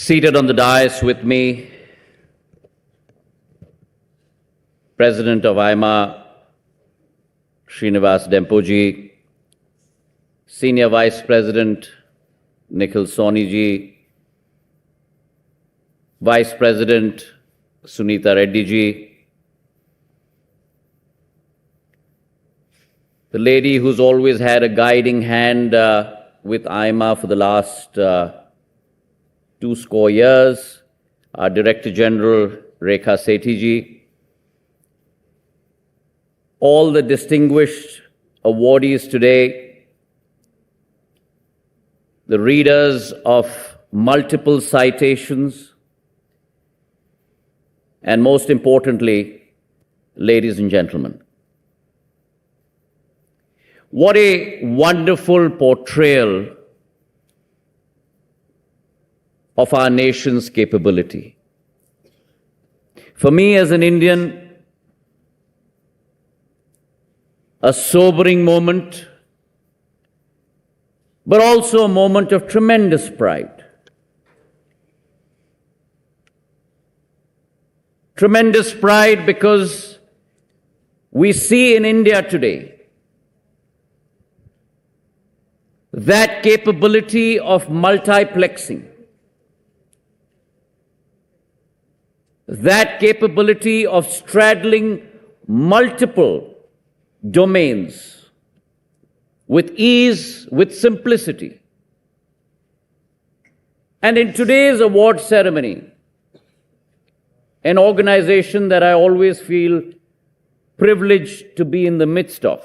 Seated on the dais with me, President of AIMA, Srinivas Dempoji, Senior Vice President Nikhil Soni ji, Vice President Sunita Reddy ji, the lady who's always had a guiding hand with AIMA for the last 20 years, our Director General Rekha Sethi ji, all the distinguished awardees today, the readers of multiple citations, and most importantly, ladies and gentlemen. What a wonderful portrayal of our nation's capability. For me as an Indian, a sobering moment, but also a moment of tremendous pride. Tremendous pride because we see in India today that capability of multiplexing, that capability of straddling multiple domains with ease, with simplicity. And in today's award ceremony, an organization that I always feel privileged to be in the midst of,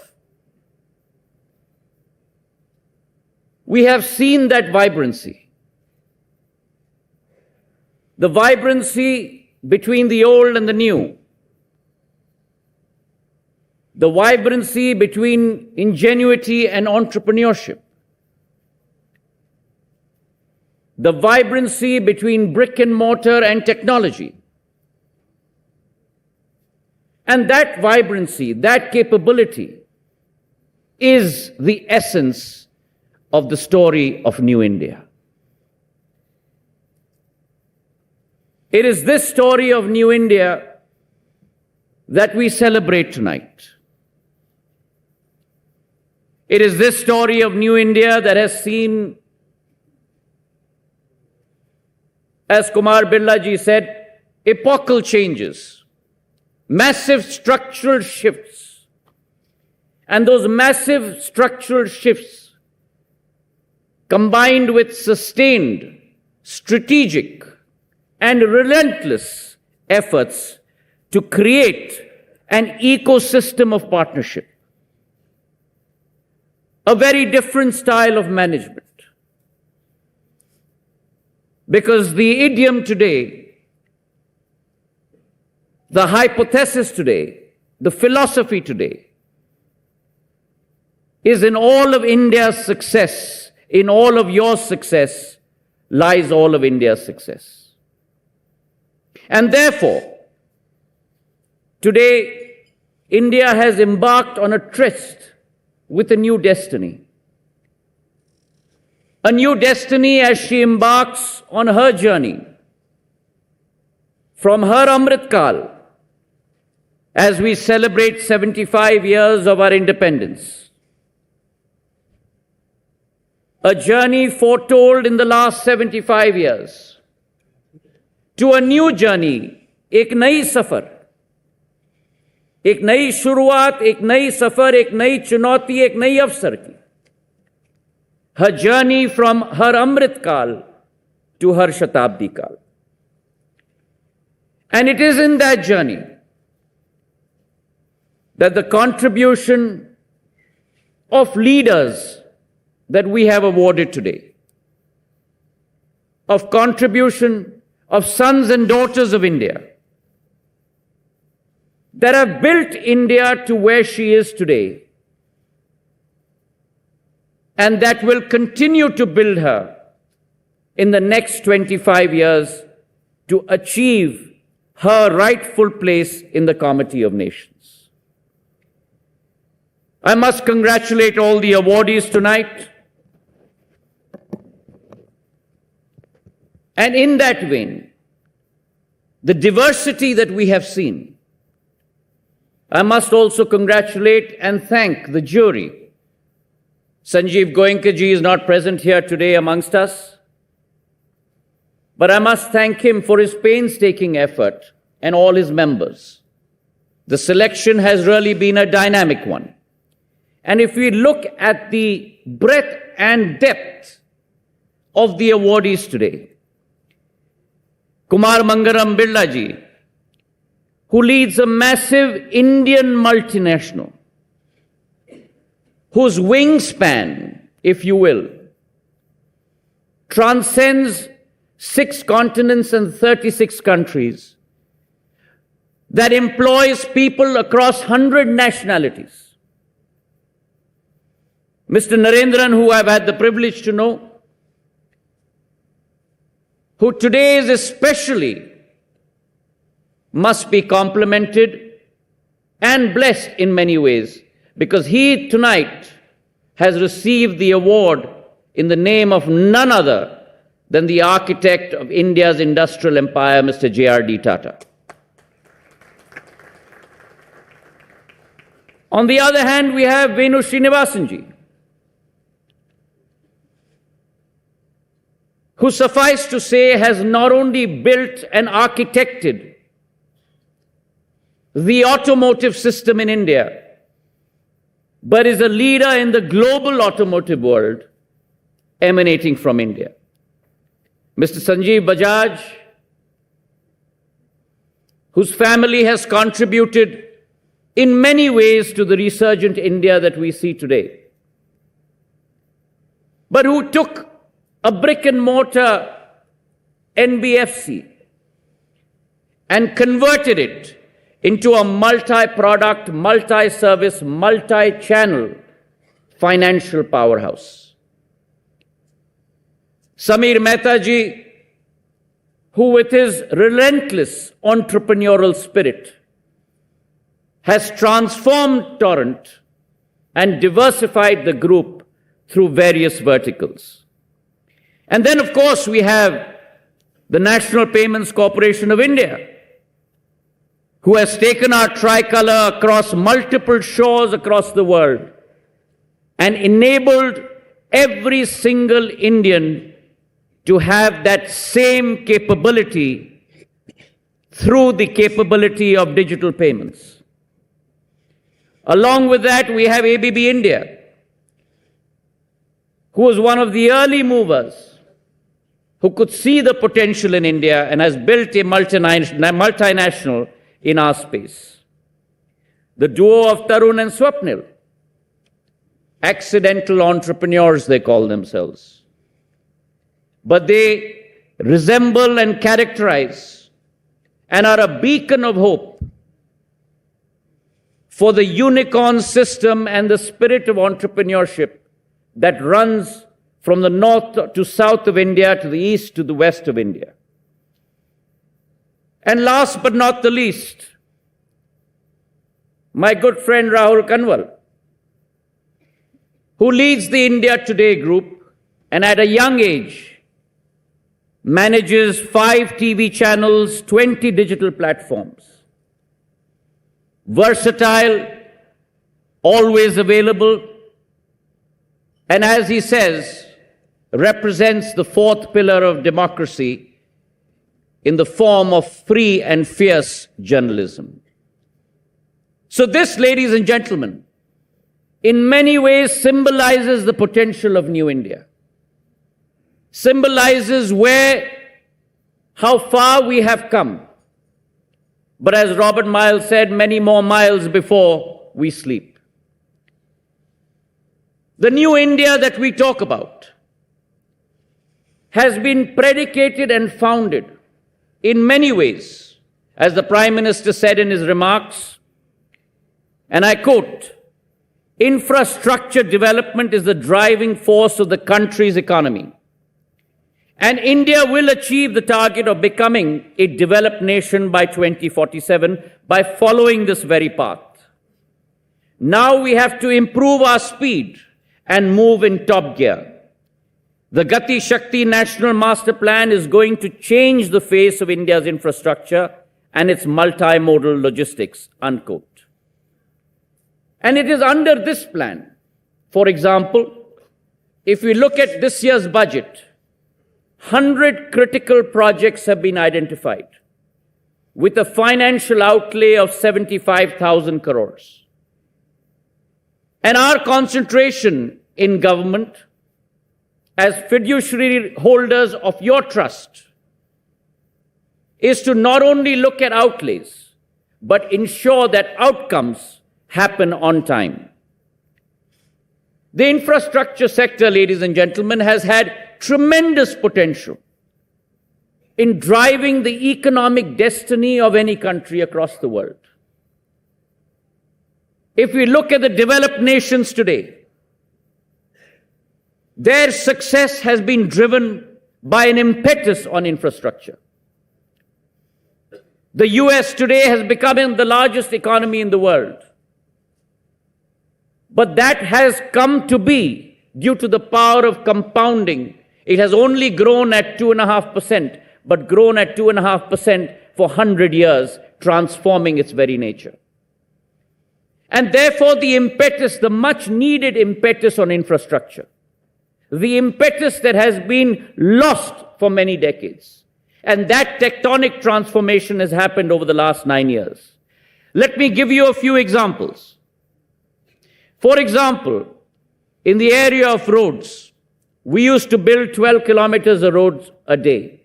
we have seen that vibrancy. The vibrancy between the old and the new. The vibrancy between ingenuity and entrepreneurship. The vibrancy between brick and mortar and technology. And that vibrancy, that capability, is the essence of the story of New India. It is this story of New India that we celebrate tonight. It is this story of New India that has seen, as Kumar Birla ji said, epochal changes, massive structural shifts. And those massive structural shifts, combined with sustained, strategic, and relentless efforts to create an ecosystem of partnership. A very different style of management. Because the idiom today, the hypothesis today, the philosophy today, is in all of India's success, in all of your success, lies all of India's success. And therefore, today, India has embarked on a tryst with a new destiny. A new destiny as she embarks on her journey from her Amrit Kal, as we celebrate 75 years of our independence. A journey foretold in the last 75 years. To a new journey, एक नई सफर, एक नई शुरुआत, एक नई सफर, एक नई चुनौती, एक नई अवसर की. Her journey from her Amrit Kal to her Shatabdi Kal. And it is in that journey that the contribution of leaders that we have awarded today, of contribution of sons and daughters of India, that have built India to where she is today, and that will continue to build her in the next 25 years to achieve her rightful place in the Comity of Nations. I must congratulate all the awardees tonight. And in that vein, the diversity that we have seen, I must also congratulate and thank the jury. Sanjeev Goenka ji is not present here today amongst us, but I must thank him for his painstaking effort and all his members. The selection has really been a dynamic one. And if we look at the breadth and depth of the awardees today, Kumar Mangaram Birla ji, who leads a massive Indian multinational, whose wingspan, if you will, transcends 6 continents and 36 countries, that employs people across 100 nationalities. Mr. Narendran, who I've had the privilege to know, who today is especially must be complimented and blessed in many ways, because he tonight has received the award in the name of none other than the architect of India's industrial empire, Mr. J.R.D. Tata. On the other hand, we have Venu Srinivasanji, who, suffice to say, has not only built and architected the automotive system in India, but is a leader in the global automotive world emanating from India. Mr. Sanjeev Bajaj, whose family has contributed in many ways to the resurgent India that we see today, but who took a brick and mortar NBFC and converted it into a multi-product, multi-service, multi-channel financial powerhouse. Samir Mehta ji, who with his relentless entrepreneurial spirit has transformed Torrent and diversified the group through various verticals. And then, of course, we have the National Payments Corporation of India, who has taken our tricolor across multiple shores across the world and enabled every single Indian to have that same capability through the capability of digital payments. Along with that, we have ABB India, who was one of the early movers who could see the potential in India and has built a multinational in our space. The duo of Tarun and Swapnil, accidental entrepreneurs they call themselves, but they resemble and characterize and are a beacon of hope for the unicorn system and the spirit of entrepreneurship that runs from the north to south of India, to the east to the west of India. And last but not the least, my good friend Rahul Kanwal, who leads the India Today group and at a young age manages 5 TV channels, 20 digital platforms. Versatile, always available, and as he says, represents the 4th pillar of democracy in the form of free and fierce journalism. So this, ladies and gentlemen, in many ways symbolizes the potential of New India, symbolizes how far we have come. But as Robert Miles said, many more miles before we sleep. The New India that we talk about has been predicated and founded in many ways, as the Prime Minister said in his remarks, and I quote, "Infrastructure development is the driving force of the country's economy, and India will achieve the target of becoming a developed nation by 2047 by following this very path. Now we have to improve our speed and move in top gear. The Gati Shakti National Master Plan is going to change the face of India's infrastructure and its multimodal logistics, unquote. And it is under this plan, for example, if we look at this year's budget, 100 critical projects have been identified with a financial outlay of 75,000 crores. And our concentration in government as fiduciary holders of your trust is to not only look at outlays, but ensure that outcomes happen on time. The infrastructure sector, ladies and gentlemen, has had tremendous potential in driving the economic destiny of any country across the world. If we look at the developed nations today, their success has been driven by an impetus on infrastructure. The US today has become the largest economy in the world. But that has come to be due to the power of compounding. It has only grown at 2.5%, but grown at 2.5% for 100 years, transforming its very nature. And therefore the impetus, the much needed impetus on infrastructure, the impetus that has been lost for many decades. And that tectonic transformation has happened over the last 9 years. Let me give you a few examples. For example, in the area of roads, we used to build 12 kilometers of roads a day.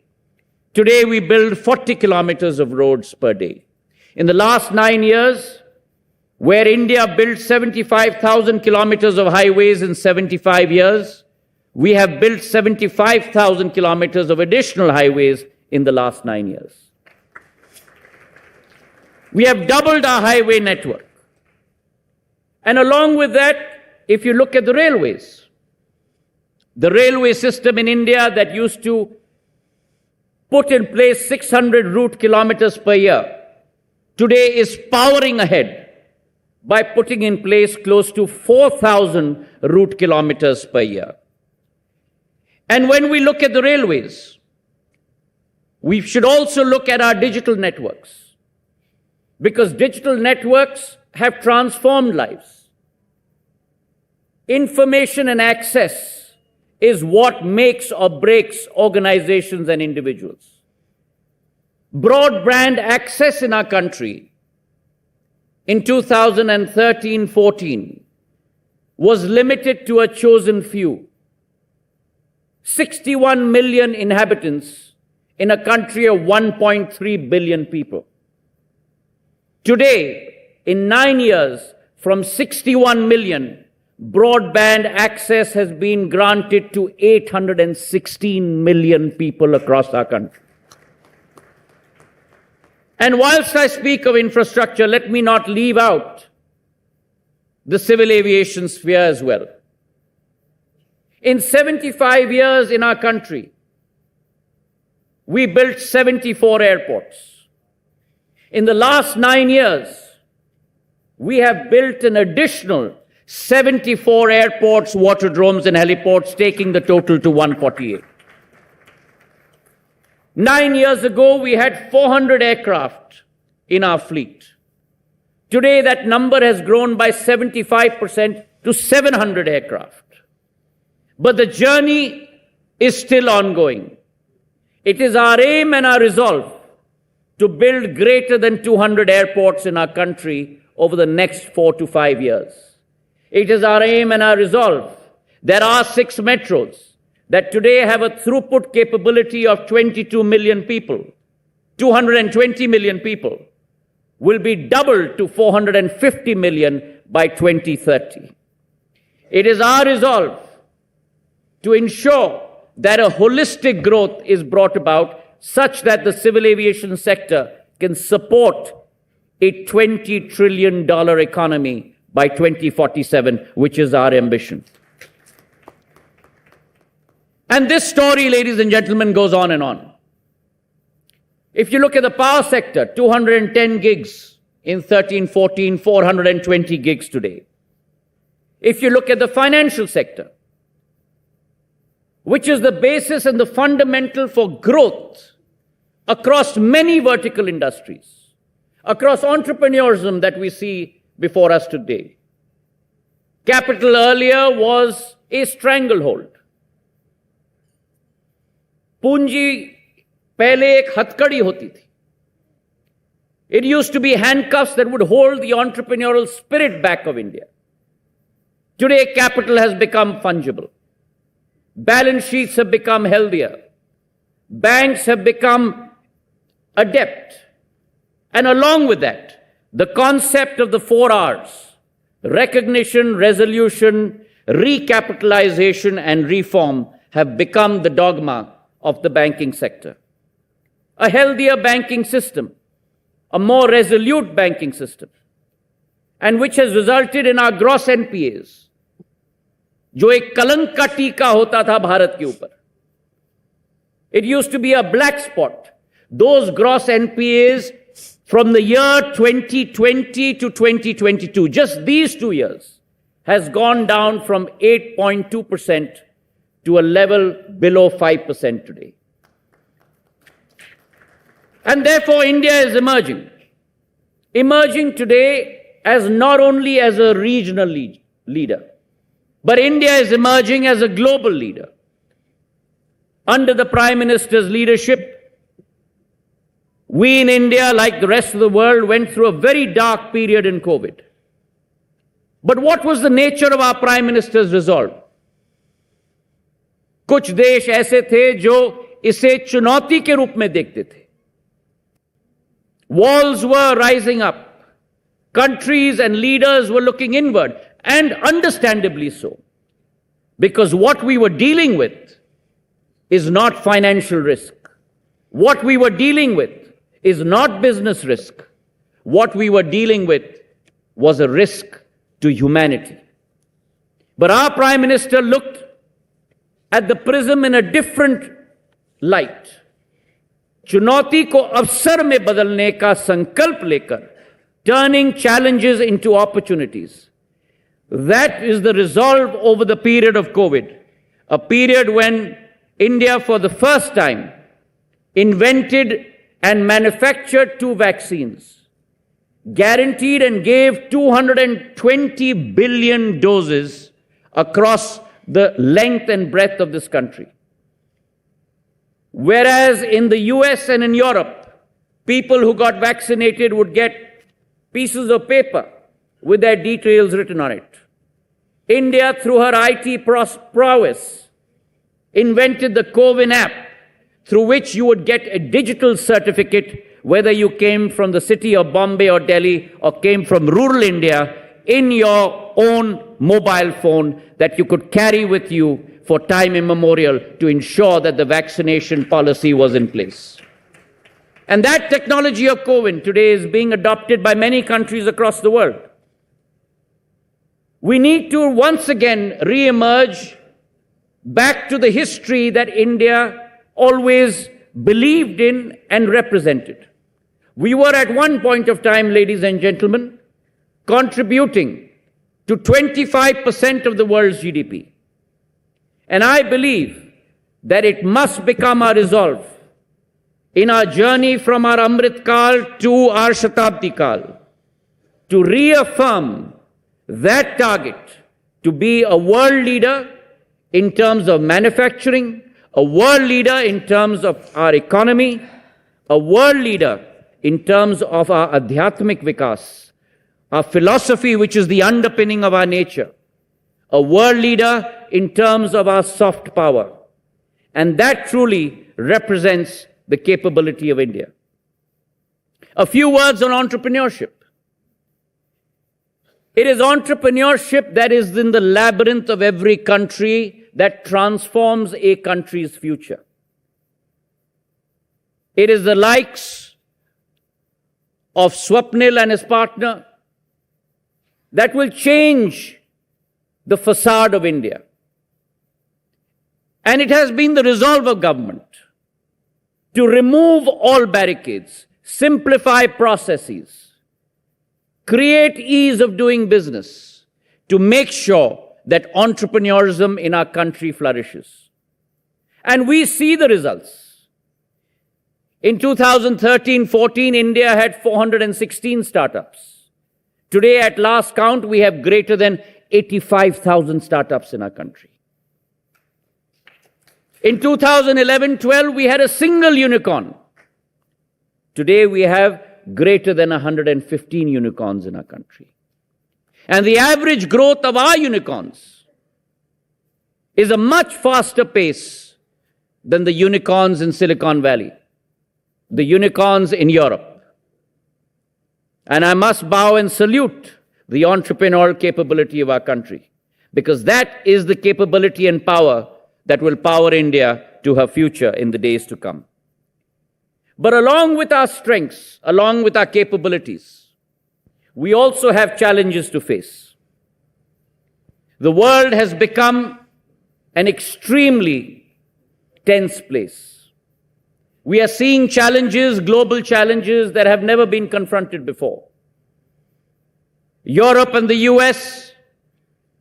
Today we build 40 kilometers of roads per day. In the last 9 years, where India built 75,000 kilometers of highways in 75 years, we have built 75,000 kilometers of additional highways in the last 9 years. We have doubled our highway network. And along with that, if you look at the railways, the railway system in India that used to put in place 600 route kilometers per year, today is powering ahead by putting in place close to 4,000 route kilometers per year. And when we look at the railways, we should also look at our digital networks, because digital networks have transformed lives. Information and access is what makes or breaks organizations and individuals. Broadband access in our country in 2013-14 was limited to a chosen few. 61 million inhabitants in a country of 1.3 billion people. Today, in 9 years, from 61 million, broadband access has been granted to 816 million people across our country. And whilst I speak of infrastructure, let me not leave out the civil aviation sphere as well. In 75 years in our country, we built 74 airports. In the last 9 years, we have built an additional 74 airports, waterdromes, and heliports, taking the total to 148. 9 years ago, we had 400 aircraft in our fleet. Today, that number has grown by 75% to 700 aircraft. But the journey is still ongoing. It is our aim and our resolve to build greater than 200 airports in our country over the next 4 to 5 years. It is our aim and our resolve. There are 6 metros that today have a throughput capability of 22 million people. 220 million people will be doubled to 450 million by 2030. It is our resolve to ensure that a holistic growth is brought about such that the civil aviation sector can support a $20 trillion economy by 2047, which is our ambition. And this story, ladies and gentlemen, goes on and on. If you look at the power sector, 210 gigs in 13-14, 420 gigs today. If you look at the financial sector, which is the basis and the fundamental for growth across many vertical industries, across entrepreneurism that we see before us today. Capital earlier was a stranglehold. पूंजी पहले एक हथकड़ी होती थी. It used to be handcuffs that would hold the entrepreneurial spirit back of India. Today, capital has become fungible. Balance sheets have become healthier. Banks have become adept. And along with that, the concept of the 4 Rs, recognition, resolution, recapitalization, and reform, have become the dogma of the banking sector. A healthier banking system, a more resolute banking system, and which has resulted in our gross NPAs, जो एक कलंक का टीका होता था भारत के ऊपर. It used to be a black spot. Those gross NPAs from the year 2020 to 2022, just these 2 years, has gone down from 8.2% to a level below 5% today. And therefore, India is emerging today as not only as a regional leader, but India is emerging as a global leader. Under the Prime Minister's leadership, we in India, like the rest of the world, went through a very dark period in COVID. But what was the nature of our Prime Minister's resolve? कुछ देश ऐसे थे जो इसे चुनौती के रूप में देखते थे. Walls were rising up. Countries and leaders were looking inward, and understandably so. Because what we were dealing with is not financial risk. What we were dealing with is not business risk. What we were dealing with was a risk to humanity. But our Prime Minister looked at the prism in a different light. चुनौती को अवसर में बदलने का संकल्प लेकर, turning challenges into opportunities. That is the resolve over the period of COVID, a period when India for the first time invented and manufactured 2 vaccines, guaranteed and gave 220 billion doses across the length and breadth of this country. Whereas in the US and in Europe, people who got vaccinated would get pieces of paper with their details written on it. India, through her IT prowess, invented the CoWIN app, through which you would get a digital certificate whether you came from the city of Bombay or Delhi or came from rural India, in your own mobile phone that you could carry with you for time immemorial to ensure that the vaccination policy was in place. And that technology of CoWIN today is being adopted by many countries across the world. We need to once again re-emerge back to the history that India always believed in and represented. We were at one point of time, ladies and gentlemen, contributing to 25% of the world's GDP. And I believe that it must become our resolve in our journey from our Amrit Kal to our Shatabdi Kal to reaffirm that target to be a world leader in terms of manufacturing, a world leader in terms of our economy, a world leader in terms of our Adhyatmik Vikas, our philosophy which is the underpinning of our nature, a world leader in terms of our soft power. And that truly represents the capability of India. A few words on entrepreneurship. It is entrepreneurship that is in the labyrinth of every country that transforms a country's future. It is the likes of Swapnil and his partner that will change the facade of India. And it has been the resolve of government to remove all barricades, simplify processes, create ease of doing business, to make sure that entrepreneurism in our country flourishes. And we see the results. In 2013-14, India had 416 startups. Today, at last count, we have greater than 85,000 startups in our country. In 2011-12, we had a single unicorn. Today, we have greater than 115 unicorns in our country. And the average growth of our unicorns is a much faster pace than the unicorns in Silicon Valley, the unicorns in Europe. And I must bow and salute the entrepreneurial capability of our country, because that is the capability and power that will power India to her future in the days to come. But along with our strengths, along with our capabilities, we also have challenges to face. The world has become an extremely tense place. We are seeing challenges, global challenges that have never been confronted before. Europe and the US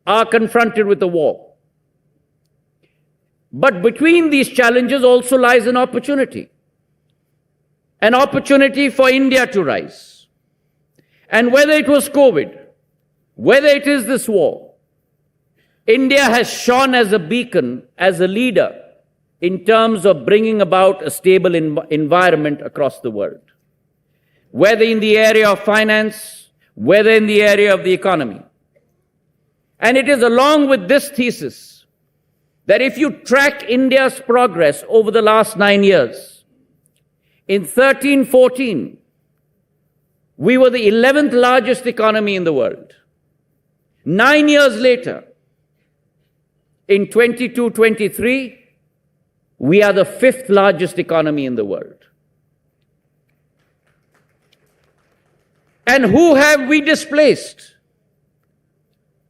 are confronted with a war. But between these challenges also lies an opportunity for India to rise. And whether it was COVID, whether it is this war, India has shone as a beacon, as a leader, in terms of bringing about a stable environment across the world. Whether in the area of finance, whether in the area of the economy. And it is along with this thesis that if you track India's progress over the last 9 years, in 13-14, we were the 11th largest economy in the world. 9 years later, in 22-23, we are the 5th largest economy in the world. And who have we displaced?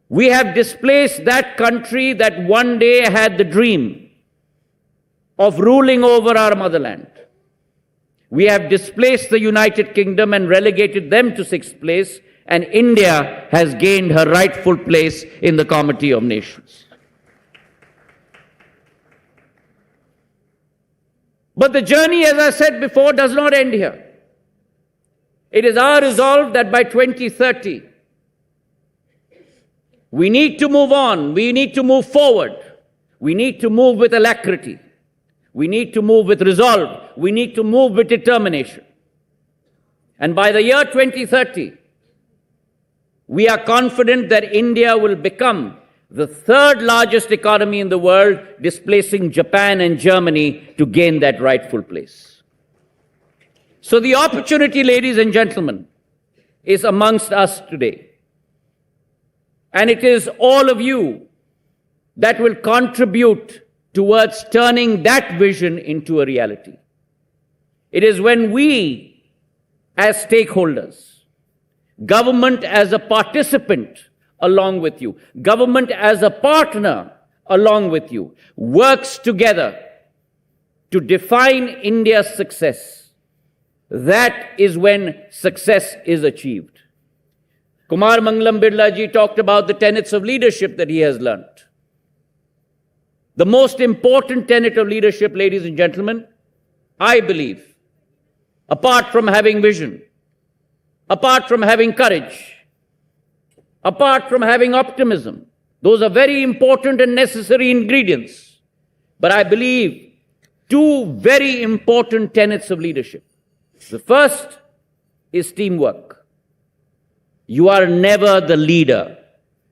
We have displaced that country that one day had the dream of ruling over our motherland. We have displaced the United Kingdom and relegated them to 6th place, and India has gained her rightful place in the Comity of Nations. But the journey, as I said before, does not end here. It is our resolve that by 2030, we need to move on, we need to move forward, we need to move with alacrity, we need to move with resolve, we need to move with determination. And by the year 2030, we are confident that India will become the 3rd largest economy in the world, displacing Japan and Germany to gain that rightful place. So the opportunity, ladies and gentlemen, is amongst us today. And it is all of you that will contribute towards turning that vision into a reality. It is when we, as stakeholders, government as a participant along with you, government as a partner along with you, works together to define India's success, that is when success is achieved. Kumar Mangalam Birla ji talked about the tenets of leadership that he has learnt. The most important tenet of leadership, ladies and gentlemen, I believe, apart from having vision, apart from having courage, apart from having optimism, those are very important and necessary ingredients. But I believe 2 very important tenets of leadership. The first is teamwork. You are never the leader.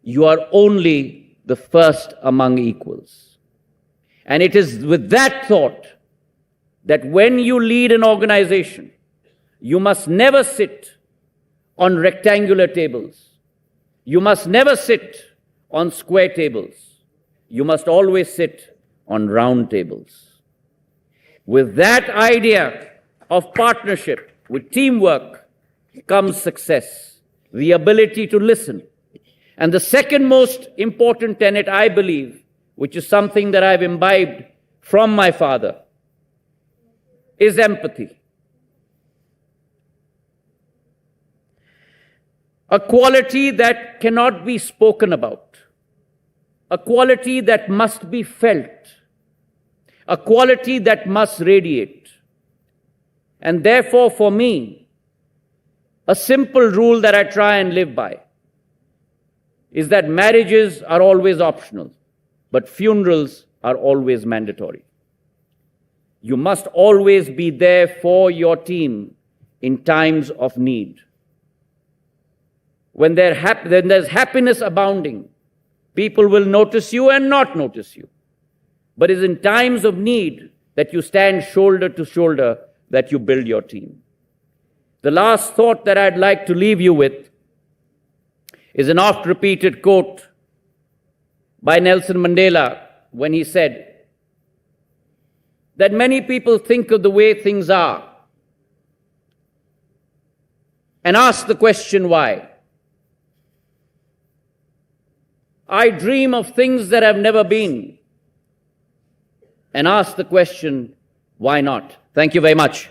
You are only the first among equals. And it is with that thought that when you lead an organization, you must never sit on rectangular tables. You must never sit on square tables. You must always sit on round tables. With that idea of partnership, with teamwork, comes success, the ability to listen. And the second most important tenet, I believe, which is something that I've imbibed from my father, is empathy. A quality that cannot be spoken about, a quality that must be felt, a quality that must radiate. And therefore, for me, a simple rule that I try and live by is that marriages are always optional, but funerals are always mandatory. You must always be there for your team in times of need. When there's happiness abounding, people will notice you and not notice you. But it's in times of need that you stand shoulder to shoulder, that you build your team. The last thought that I'd like to leave you with is an oft-repeated quote by Nelson Mandela when he said that many people think of the way things are and ask the question why. I dream of things that have never been and ask the question, why not? Thank you very much.